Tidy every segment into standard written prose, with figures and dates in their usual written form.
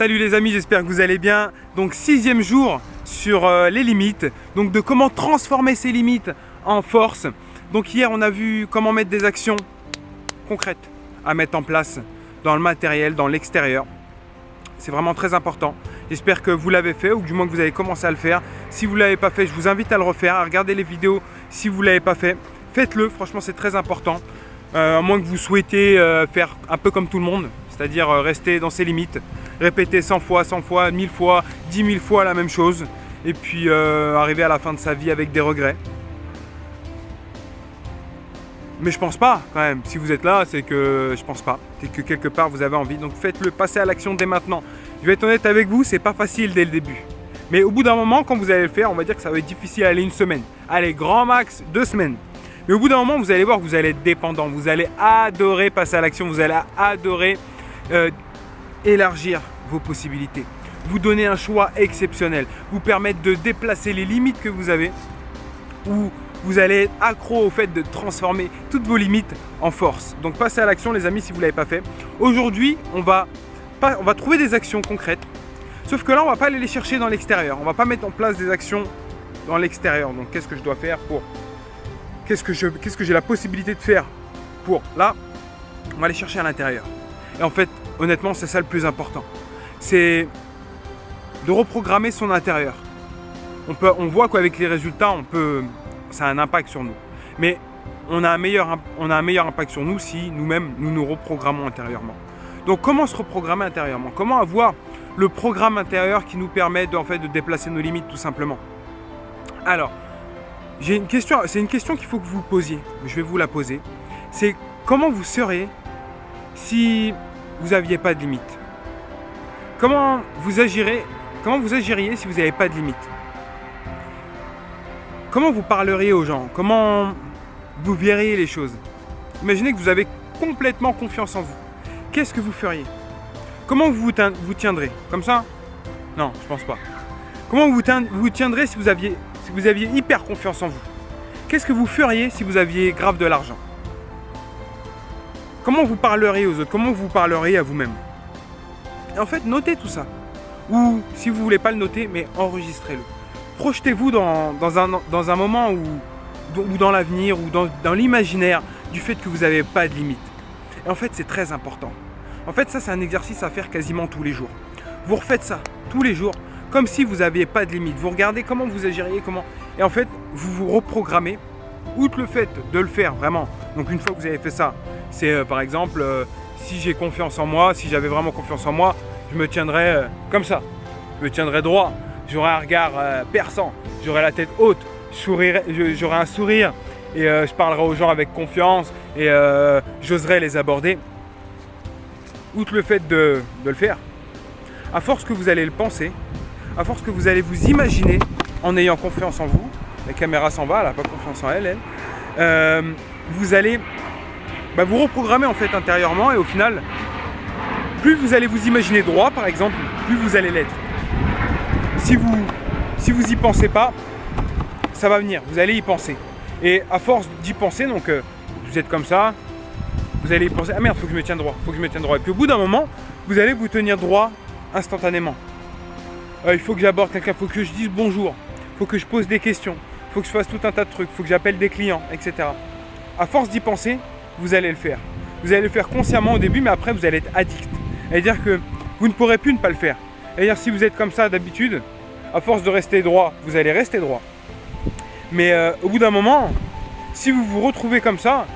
Salut les amis, j'espère que vous allez bien. Donc 6e jour sur les limites, donc de comment transformer ces limites en force. Donc hier on a vu comment mettre des actions concrètes à mettre en place dans le matériel, dans l'extérieur. C'est vraiment très important. J'espère que vous l'avez fait ou du moins que vous avez commencé à le faire. Si vous ne l'avez pas fait, je vous invite à le refaire, à regarder les vidéos. Si vous ne l'avez pas fait, faites-le, franchement c'est très important. À moins que vous souhaitez faire un peu comme tout le monde, c'est-à-dire rester dans ses limites, répéter 100 fois, 1000 fois, 10 000 fois la même chose et puis arriver à la fin de sa vie avec des regrets. Mais je pense pas quand même, si vous êtes là, c'est que je pense pas, c'est que quelque part vous avez envie, donc faites-le, passez à l'action dès maintenant. Je vais être honnête avec vous, c'est pas facile dès le début. Mais au bout d'un moment, quand vous allez le faire, on va dire que ça va être difficile, aller une semaine. Allez, grand max, 2 semaines. Mais au bout d'un moment, vous allez voir que vous allez être dépendant, vous allez adorer passer à l'action, vous allez adorer élargir vos possibilités, vous donner un choix exceptionnel, vous permettre de déplacer les limites que vous avez, ou vous allez être accro au fait de transformer toutes vos limites en force. Donc passez à l'action les amis si vous ne l'avez pas fait. Aujourd'hui, on va trouver des actions concrètes, sauf que là, on ne va pas aller les chercher dans l'extérieur, on ne va pas mettre en place des actions dans l'extérieur. Donc qu'est-ce que je dois faire pour... Qu'est-ce que j'ai la possibilité de faire pour... Là, on va aller chercher à l'intérieur. Et en fait, honnêtement, c'est ça le plus important. C'est de reprogrammer son intérieur. On voit qu'avec les résultats, ça a un impact sur nous. Mais on a un meilleur impact sur nous si nous-mêmes, nous nous reprogrammons intérieurement. Donc, comment se reprogrammer intérieurement? Comment avoir le programme intérieur qui nous permet de déplacer nos limites, tout simplement? Alors, c'est une question qu'il faut que vous posiez. Je vais vous la poser. C'est comment vous seriez si vous n'aviez pas de limite? Comment vous agiriez si vous n'avez pas de limite? Comment vous parleriez aux gens? Comment vous verriez les choses? Imaginez que vous avez complètement confiance en vous. Qu'est-ce que vous feriez? Comment vous tiendrez? Comme ça? Non, je pense pas. Comment vous tiendrez si vous aviez hyper confiance en vous? Qu'est-ce que vous feriez si vous aviez grave de l'argent? Comment vous parleriez aux autres? Comment vous parleriez à vous-même? Et en fait, notez tout ça. Ou si vous ne voulez pas le noter, mais enregistrez-le. Projetez-vous dans un moment ou dans l'avenir ou dans l'imaginaire du fait que vous n'avez pas de limite. Et en fait, c'est très important. En fait, ça, c'est un exercice à faire quasiment tous les jours. Vous refaites ça tous les jours, comme si vous n'aviez pas de limite. Vous regardez comment vous agiriez, et en fait, vous vous reprogrammez. Outre le fait de le faire vraiment. Donc, une fois que vous avez fait ça, c'est par exemple, si j'ai confiance en moi, si j'avais vraiment confiance en moi, je me tiendrais comme ça. Je me tiendrais droit. J'aurais un regard perçant. J'aurais la tête haute. J'aurais un sourire. Et je parlerai aux gens avec confiance. Et j'oserais les aborder. Outre le fait de le faire, à force que vous allez le penser, à force que vous allez vous imaginer en ayant confiance en vous, la caméra s'en va, elle n'a pas confiance en elle, vous allez vous reprogrammer en fait intérieurement et au final, plus vous allez vous imaginer droit par exemple, plus vous allez l'être. Si vous y pensez pas, ça va venir, vous allez y penser. Et à force d'y penser, donc vous êtes comme ça, vous allez y penser, ah merde, faut que je me tienne droit, faut que je me tienne droit. Et puis au bout d'un moment, vous allez vous tenir droit instantanément. Il faut que j'aborde quelqu'un, il faut que je dise bonjour, il faut que je pose des questions, il faut que je fasse tout un tas de trucs, il faut que j'appelle des clients, etc. À force d'y penser, vous allez le faire. Vous allez le faire consciemment au début, mais après vous allez être addict. C'est-à-dire que vous ne pourrez plus ne pas le faire. C'est-à-dire si vous êtes comme ça d'habitude, à force de rester droit, vous allez rester droit. Mais au bout d'un moment, si vous vous retrouvez comme ça,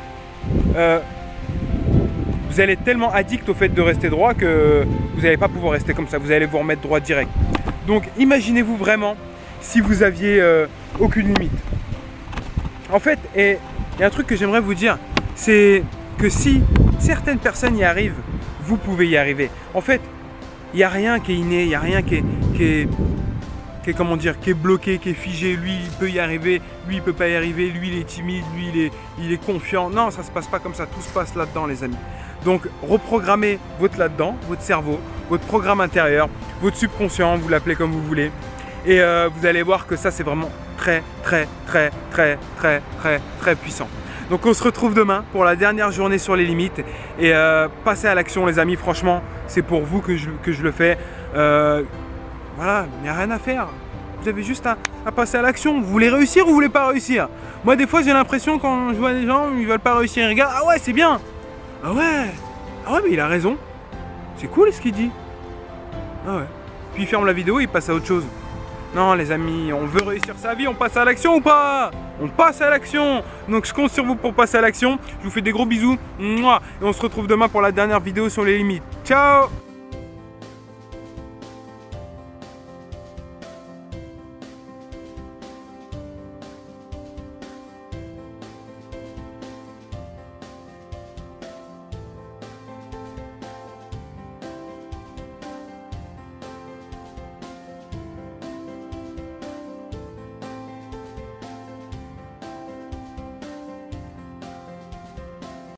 vous allez être tellement addict au fait de rester droit que vous n'allez pas pouvoir rester comme ça. Vous allez vous remettre droit direct. Donc imaginez-vous vraiment si vous aviez aucune limite. En fait, et il y a un truc que j'aimerais vous dire, c'est que si certaines personnes y arrivent, vous pouvez y arriver. En fait, il n'y a rien qui est inné, il n'y a rien qui est bloqué, qui est figé. Lui, il peut y arriver, lui, il peut pas y arriver, lui, il est timide, lui, il est confiant. Non, ça se passe pas comme ça, tout se passe là-dedans, les amis. Donc, reprogrammez votre là-dedans, votre cerveau, votre programme intérieur, votre subconscient, vous l'appelez comme vous voulez. Et vous allez voir que ça, c'est vraiment très puissant. Donc on se retrouve demain pour la dernière journée sur les limites et passez à l'action les amis, franchement c'est pour vous que je le fais. Voilà, il n'y a rien à faire. Vous avez juste à passer à l'action. Vous voulez réussir ou vous voulez pas réussir? Moi, des fois, j'ai l'impression quand je vois des gens, ils veulent pas réussir, ils regardent, ah ouais, c'est bien. Ah ouais, mais il a raison. C'est cool ce qu'il dit. Ah ouais. Puis il ferme la vidéo et il passe à autre chose. Non les amis, on veut réussir sa vie, on passe à l'action ou pas? On passe à l'action. Donc je compte sur vous pour passer à l'action. Je vous fais des gros bisous. Mouah. Et on se retrouve demain pour la dernière vidéo sur les limites. Ciao.